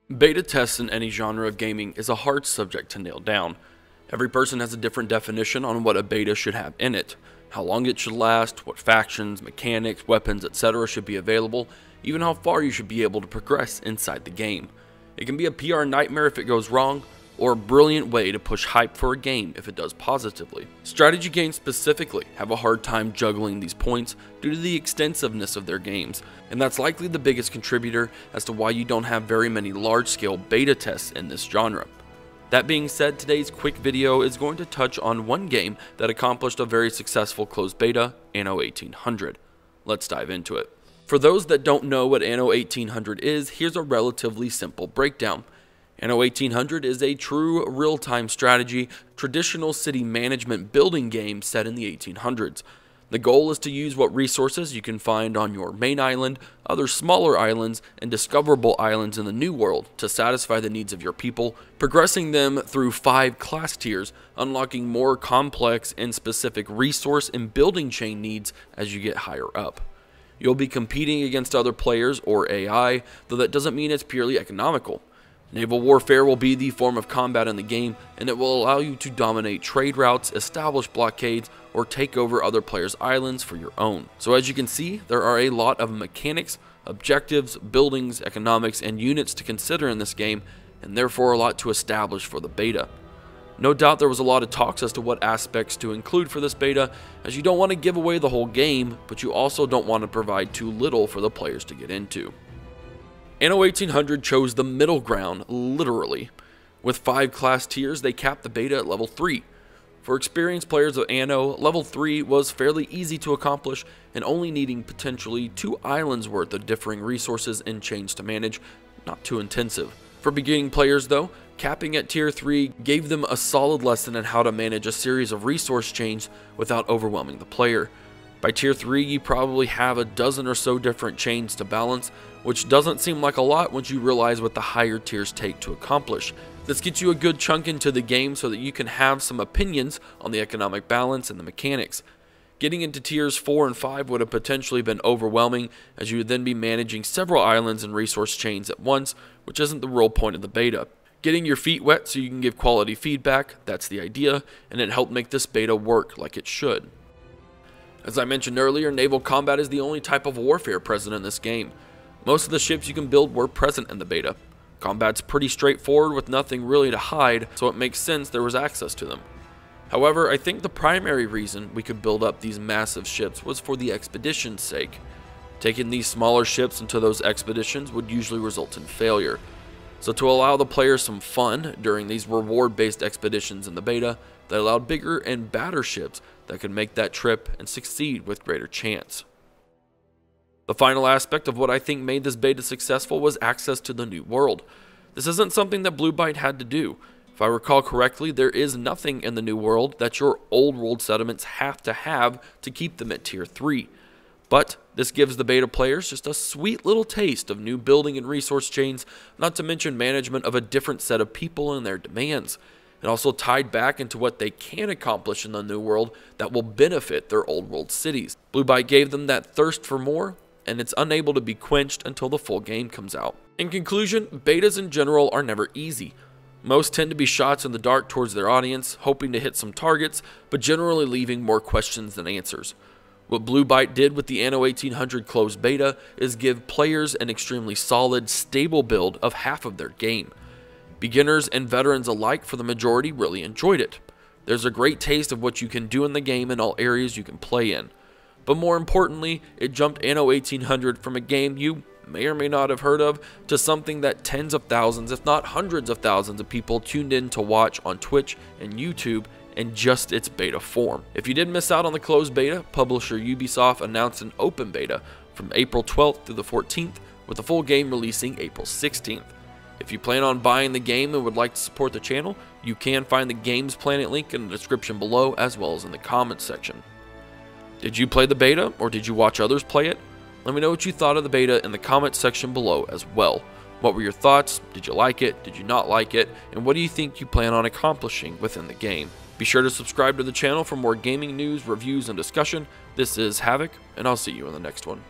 Beta tests in any genre of gaming is a hard subject to nail down. Every person has a different definition on what a beta should have in it, how long it should last, what factions, mechanics, weapons, etc. should be available, even how far you should be able to progress inside the game. It can be a PR nightmare if it goes wrong, or a brilliant way to push hype for a game if it does positively. Strategy games specifically have a hard time juggling these points due to the extensiveness of their games, and that's likely the biggest contributor as to why you don't have very many large-scale beta tests in this genre. That being said, today's quick video is going to touch on one game that accomplished a very successful closed beta, Anno 1800. Let's dive into it. For those that don't know what Anno 1800 is, here's a relatively simple breakdown. Anno 1800 is a true real-time strategy, traditional city management building game set in the 1800s. The goal is to use what resources you can find on your main island, other smaller islands, and discoverable islands in the New World to satisfy the needs of your people, progressing them through 5 class tiers, unlocking more complex and specific resource and building chain needs as you get higher up. You'll be competing against other players or AI, though that doesn't mean it's purely economical. Naval Warfare will be the form of combat in the game, and it will allow you to dominate trade routes, establish blockades, or take over other players' islands for your own. So as you can see, there are a lot of mechanics, objectives, buildings, economics, and units to consider in this game, and therefore a lot to establish for the beta. No doubt there was a lot of talks as to what aspects to include for this beta, as you don't want to give away the whole game, but you also don't want to provide too little for the players to get into. Anno 1800 chose the middle ground, literally. With 5 class tiers, they capped the beta at level 3. For experienced players of Anno, level 3 was fairly easy to accomplish, and only needing potentially 2 islands worth of differing resources and chains to manage, not too intensive. For beginning players though, capping at tier 3 gave them a solid lesson in how to manage a series of resource chains without overwhelming the player. By tier 3, you probably have a dozen or so different chains to balance, which doesn't seem like a lot once you realize what the higher tiers take to accomplish. This gets you a good chunk into the game so that you can have some opinions on the economic balance and the mechanics. Getting into tiers 4 and 5 would have potentially been overwhelming, as you would then be managing several islands and resource chains at once, which isn't the real point of the beta. Getting your feet wet so you can give quality feedback, that's the idea, and it helped make this beta work like it should. As I mentioned earlier, Naval Combat is the only type of warfare present in this game. Most of the ships you can build were present in the beta. Combat's pretty straightforward with nothing really to hide, so it makes sense there was access to them. However, I think the primary reason we could build up these massive ships was for the expedition's sake. Taking these smaller ships into those expeditions would usually result in failure. So to allow the players some fun during these reward-based expeditions in the beta, they allowed bigger and badder ships that could make that trip and succeed with greater chance. The final aspect of what I think made this beta successful was access to the New World. This isn't something that BlueByte had to do. If I recall correctly, there is nothing in the New World that your old world settlements have to keep them at tier 3. But this gives the beta players just a sweet little taste of new building and resource chains, not to mention management of a different set of people and their demands. It also tied back into what they can accomplish in the New World that will benefit their old world cities. BlueByte gave them that thirst for more, and it's unable to be quenched until the full game comes out. In conclusion, betas in general are never easy. Most tend to be shots in the dark towards their audience, hoping to hit some targets, but generally leaving more questions than answers. What BlueByte did with the Anno 1800 closed beta is give players an extremely solid, stable build of half of their game. Beginners and veterans alike, for the majority, really enjoyed it. There's a great taste of what you can do in the game in all areas you can play in. But more importantly, it jumped Anno 1800 from a game you may or may not have heard of to something that tens of thousands, if not hundreds of thousands of people tuned in to watch on Twitch and YouTube in just its beta form. If you did miss out on the closed beta, publisher Ubisoft announced an open beta from April 12th through the 14th, with the full game releasing April 16th. If you plan on buying the game and would like to support the channel, you can find the Games Planet link in the description below as well as in the comments section. Did you play the beta, or did you watch others play it? Let me know what you thought of the beta in the comments section below as well. What were your thoughts? Did you like it? Did you not like it? And what do you think you plan on accomplishing within the game? Be sure to subscribe to the channel for more gaming news, reviews, and discussion. This is HvorHavoc, and I'll see you in the next one.